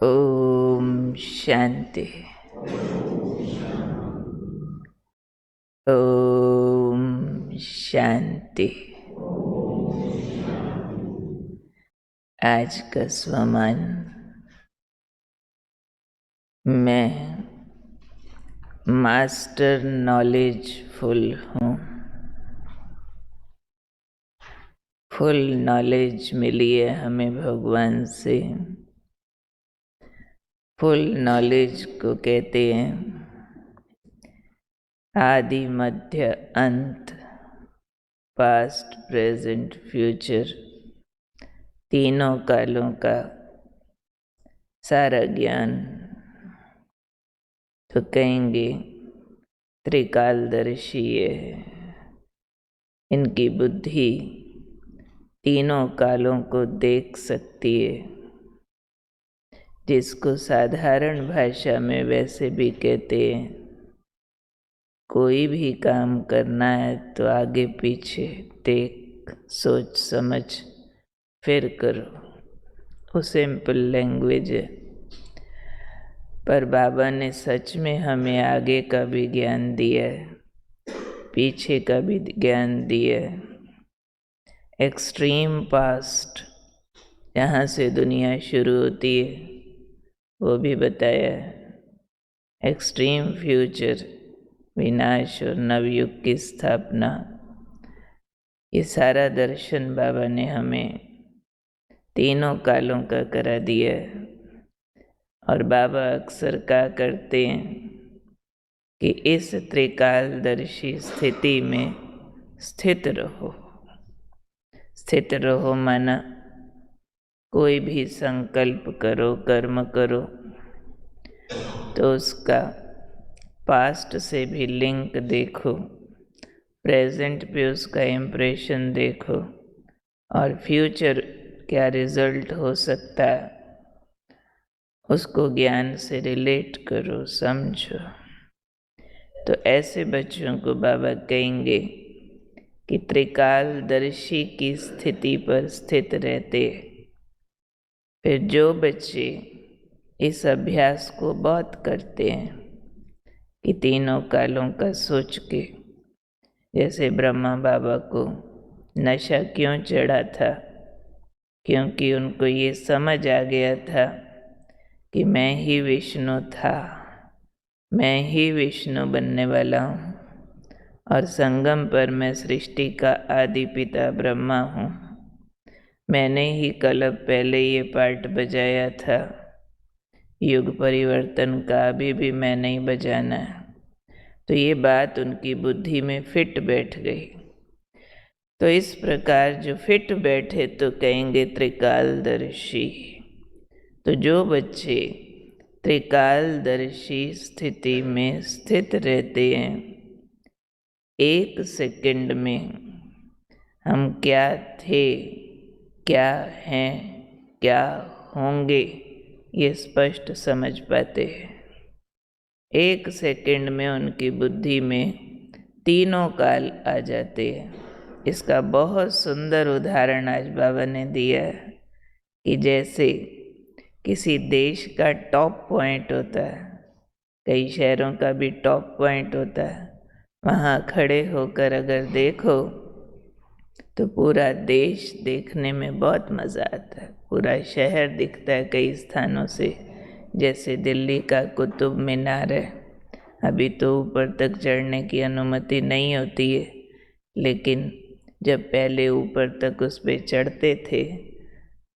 ओम शांति। ओम शांति। आज का स्वमान, मैं मास्टर नॉलेजफुल हूँ। फुल नॉलेज मिली है हमें भगवान से। फुल नॉलेज को कहते हैं आदि मध्य अंत, पास्ट प्रेजेंट फ्यूचर, तीनों कालों का सारा ज्ञान। तो कहेंगे त्रिकालदर्शी है। इनकी बुद्धि तीनों कालों को देख सकती है, जिसको साधारण भाषा में वैसे भी कहते हैं कोई भी काम करना है तो आगे पीछे देख सोच समझ फिर करो। वो सिंपल लैंग्वेज है, पर बाबा ने सच में हमें आगे का भी ज्ञान दिया है, पीछे का भी ज्ञान दिया है। एक्सट्रीम पास्ट, जहाँ से दुनिया शुरू होती है, वो भी बताया है। एक्सट्रीम फ्यूचर, विनाश और नवयुग की स्थापना, ये सारा दर्शन बाबा ने हमें तीनों कालों का करा दिया है। और बाबा अक्सर कहा करते हैं कि इस त्रिकालदर्शी स्थिति में स्थित रहो। स्थित रहो माना कोई भी संकल्प करो, कर्म करो, तो उसका पास्ट से भी लिंक देखो, प्रेजेंट पे उसका इम्प्रेशन देखो, और फ्यूचर क्या रिजल्ट हो सकता है उसको ज्ञान से रिलेट करो, समझो। तो ऐसे बच्चों को बाबा कहेंगे कि त्रिकालदर्शी की स्थिति पर स्थित रहते। फिर जो बच्चे इस अभ्यास को बहुत करते हैं कि तीनों कालों का सोच के, जैसे ब्रह्मा बाबा को नशा क्यों चढ़ा था, क्योंकि उनको ये समझ आ गया था कि मैं ही विष्णु था, मैं ही विष्णु बनने वाला हूँ, और संगम पर मैं सृष्टि का आदि पिता ब्रह्मा हूँ। मैंने ही कल्प पहले ये पार्ट बजाया था, युग परिवर्तन का अभी भी मैंने ही बजाना है। तो ये बात उनकी बुद्धि में फिट बैठ गई। तो इस प्रकार जो फिट बैठे तो कहेंगे त्रिकालदर्शी। तो जो बच्चे त्रिकालदर्शी स्थिति में स्थित रहते हैं, एक सेकंड में हम क्या थे, क्या हैं, क्या होंगे, ये स्पष्ट समझ पाते हैं। एक सेकंड में उनकी बुद्धि में तीनों काल आ जाते हैं। इसका बहुत सुंदर उदाहरण आज बाबा ने दिया है कि जैसे किसी देश का टॉप पॉइंट होता है, कई शहरों का भी टॉप पॉइंट होता है, वहाँ खड़े होकर अगर देखो तो पूरा देश देखने में बहुत मज़ा आता है। पूरा शहर दिखता है कई स्थानों से, जैसे दिल्ली का कुतुब मीनार है। अभी तो ऊपर तक चढ़ने की अनुमति नहीं होती है, लेकिन जब पहले ऊपर तक उस पर चढ़ते थे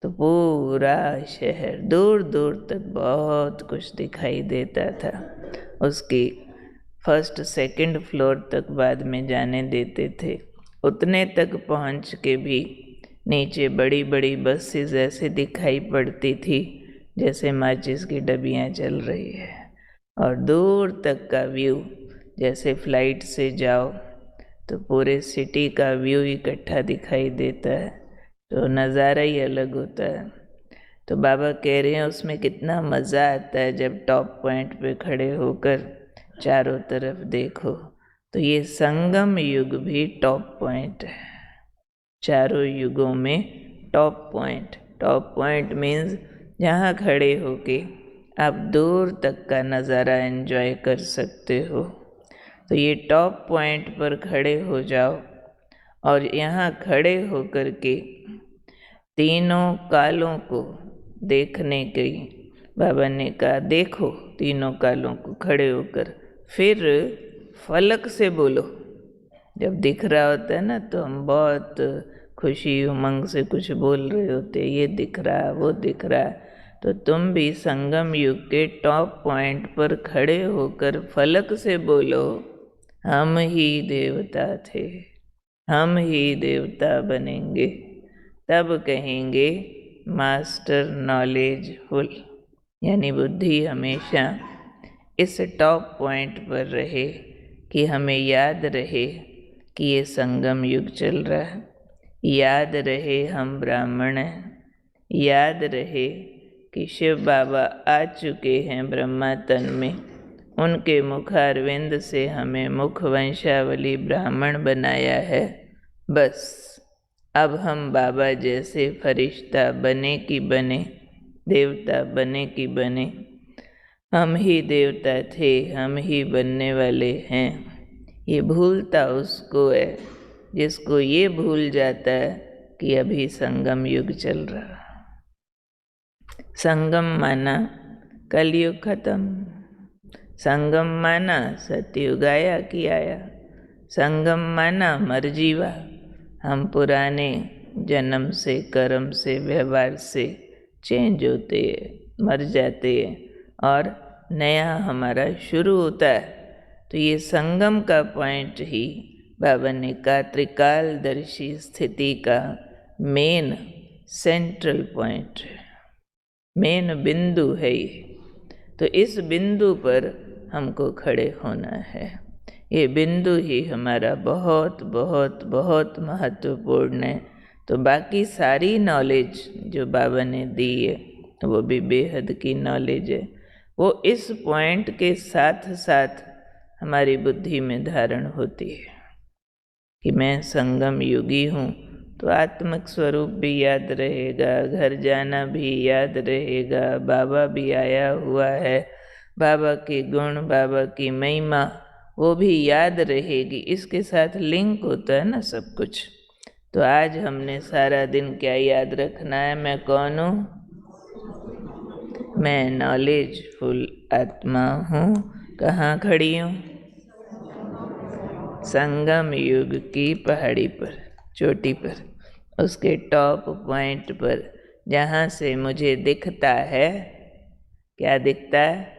तो पूरा शहर दूर दूर तक बहुत कुछ दिखाई देता था। उसकी फर्स्ट सेकंड फ्लोर तक बाद में जाने देते थे। उतने तक पहुंच के भी नीचे बड़ी बड़ी बसेस ऐसे दिखाई पड़ती थी जैसे माचिस की डबियाँ चल रही है, और दूर तक का व्यू, जैसे फ्लाइट से जाओ तो पूरे सिटी का व्यू इकट्ठा दिखाई देता है, तो नज़ारा ही अलग होता है। तो बाबा कह रहे हैं उसमें कितना मज़ा आता है जब टॉप पॉइंट पे खड़े होकर चारों तरफ देखो। तो ये संगम युग भी टॉप पॉइंट है, चारों युगों में top point. Top point means जहाँ खड़े होके आप दूर तक का नज़ारा एंजॉय कर सकते हो। तो ये टॉप पॉइंट पर खड़े हो जाओ और यहाँ खड़े होकर के तीनों कालों को देखने की बाबा ने कहा, देखो तीनों कालों को खड़े होकर, फिर फलक से बोलो। जब दिख रहा होता है ना तो हम बहुत खुशी उमंग से कुछ बोल रहे होते, ये दिख रहा वो दिख रहा। तो तुम भी संगम युग के टॉप पॉइंट पर खड़े होकर फलक से बोलो, हम ही देवता थे, हम ही देवता बनेंगे। तब कहेंगे मास्टर नॉलेजफुल, यानी बुद्धि हमेशा इस टॉप पॉइंट पर रहे कि हमें याद रहे कि ये संगम युग चल रहा है, याद रहे हम ब्राह्मण हैं, याद रहे कि शिव बाबा आ चुके हैं ब्रह्मा तन में, उनके मुखारविंद से हमें मुख वंशावली ब्राह्मण बनाया है। बस अब हम बाबा जैसे फरिश्ता बने कि बने, देवता बने कि बने, हम ही देवता थे, हम ही बनने वाले हैं। ये भूलता उसको है जिसको ये भूल जाता है कि अभी संगम युग चल रहा। संगम माना कलयुग खत्म, संगम माना सतयुग आया कि आया, संगम माना मर जीवा। हम पुराने जन्म से, कर्म से, व्यवहार से चेंज होते हैं, मर जाते हैं और नया हमारा शुरू होता है। तो ये संगम का पॉइंट ही बाबा ने कहा त्रिकालदर्शी स्थिति का मेन सेंट्रल पॉइंट है, मेन बिंदु है ये। तो इस बिंदु पर हमको खड़े होना है। ये बिंदु ही हमारा बहुत बहुत बहुत महत्वपूर्ण है। तो बाकी सारी नॉलेज जो बाबा ने दी है वो भी बेहद की नॉलेज है, वो इस पॉइंट के साथ साथ हमारी बुद्धि में धारण होती है कि मैं संगम युगी हूँ। तो आत्मिक स्वरूप भी याद रहेगा, घर जाना भी याद रहेगा, बाबा भी आया हुआ है, बाबा के गुण, बाबा की महिमा वो भी याद रहेगी। इसके साथ लिंक होता है ना सब कुछ। तो आज हमने सारा दिन क्या याद रखना है, मैं कौन हूँ? मैं नॉलेजफुल आत्मा हूँ। कहाँ खड़ी हूँ? संगम युग की पहाड़ी पर, चोटी पर, उसके टॉप पॉइंट पर, जहाँ से मुझे दिखता है, क्या दिखता है?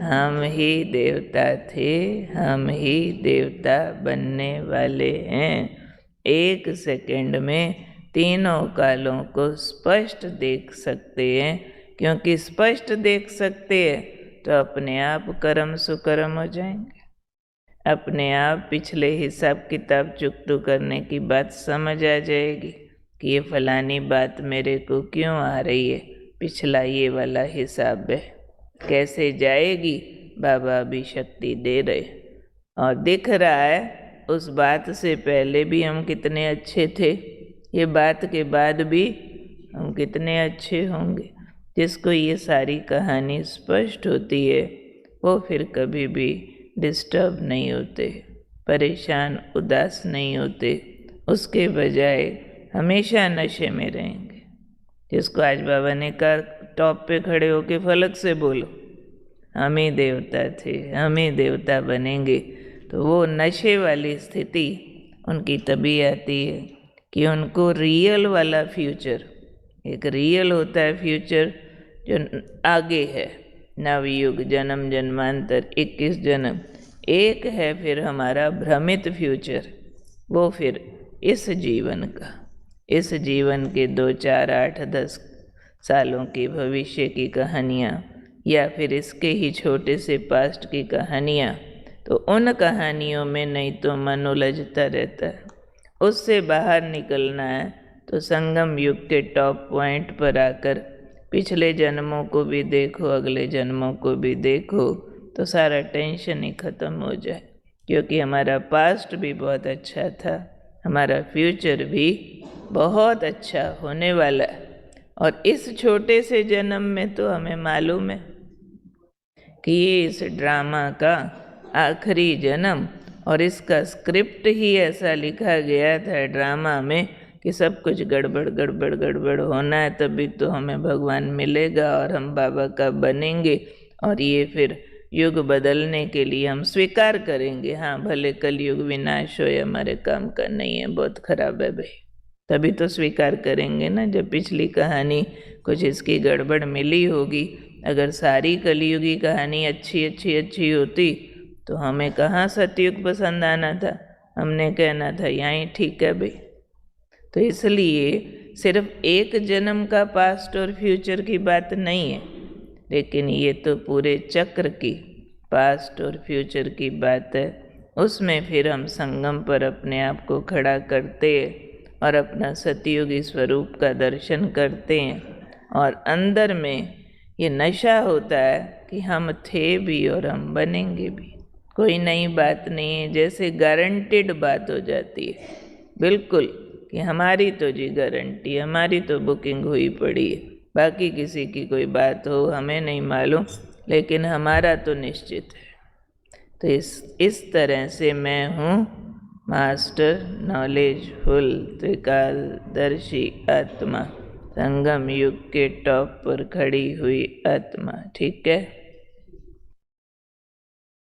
हम ही देवता थे, हम ही देवता बनने वाले हैं। एक सेकंड में तीनों कालों को स्पष्ट देख सकते हैं। क्योंकि स्पष्ट देख सकते हैं तो अपने आप कर्म सुकर्म हो जाएंगे, अपने आप पिछले हिसाब किताब चुकतू करने की बात समझ आ जाएगी कि ये फलानी बात मेरे को क्यों आ रही है, पिछला ये वाला हिसाब है, कैसे जाएगी। बाबा भी शक्ति दे रहे और दिख रहा है उस बात से पहले भी हम कितने अच्छे थे, ये बात के बाद भी हम कितने अच्छे होंगे। जिसको ये सारी कहानी स्पष्ट होती है वो फिर कभी भी डिस्टर्ब नहीं होते, परेशान उदास नहीं होते, उसके बजाय हमेशा नशे में रहेंगे। जिसको आज बाबा ने कहा टॉप पे खड़े होके फलक से बोलो, हम ही देवता थे, हम ही देवता बनेंगे। तो वो नशे वाली स्थिति उनकी तभी आती है कि उनको रियल वाला फ्यूचर, एक रियल होता है फ्यूचर जो आगे है, नवयुग, जन्म जन्मांतर, 21 जन्म, एक है फिर हमारा भ्रमित फ्यूचर, वो फिर इस जीवन का, इस जीवन के 2, 4, 8, 10 सालों की भविष्य की कहानियाँ, या फिर इसके ही छोटे से पास्ट की कहानियाँ। तो उन कहानियों में नहीं तो मन उलझता रहता है, उससे बाहर निकलना है। तो संगम युग के टॉप पॉइंट पर आकर पिछले जन्मों को भी देखो, अगले जन्मों को भी देखो, तो सारा टेंशन ही खत्म हो जाए। क्योंकि हमारा पास्ट भी बहुत अच्छा था, हमारा फ्यूचर भी बहुत अच्छा होने वाला है। और इस छोटे से जन्म में तो हमें मालूम है कि ये इस ड्रामा का आखिरी जन्म, और इसका स्क्रिप्ट ही ऐसा लिखा गया था ड्रामा में कि सब कुछ गड़बड़ गड़बड़ गड़बड़ होना है, तभी तो हमें भगवान मिलेगा और हम बाबा का बनेंगे, और ये फिर युग बदलने के लिए हम स्वीकार करेंगे। हाँ, भले कलयुग विनाश हो, हमारे काम का नहीं है, बहुत खराब है भाई, तभी तो स्वीकार करेंगे ना। जब पिछली कहानी कुछ इसकी गड़बड़ मिली होगी, अगर सारी कलयुगी कहानी अच्छी अच्छी अच्छी होती तो हमें कहाँ सतयुग पसंद आना था, हमने कहना था यहीं ठीक है भाई। तो इसलिए सिर्फ एक जन्म का पास्ट और फ्यूचर की बात नहीं है, लेकिन ये तो पूरे चक्र की पास्ट और फ्यूचर की बात है। उसमें फिर हम संगम पर अपने आप को खड़ा करते हैं और अपना सतयुगी स्वरूप का दर्शन करते हैं, और अंदर में ये नशा होता है कि हम थे भी और हम बनेंगे भी। कोई नई बात नहीं है, जैसे गारंटेड बात हो जाती है बिल्कुल कि हमारी तो जी गारंटी, हमारी तो बुकिंग हुई पड़ी है, बाकी किसी की कोई बात हो हमें नहीं मालूम, लेकिन हमारा तो निश्चित है। तो इस तरह से मैं हूँ मास्टर नॉलेजफुल त्रिकालदर्शी आत्मा, संगम युग के टॉप पर खड़ी हुई आत्मा। ठीक है।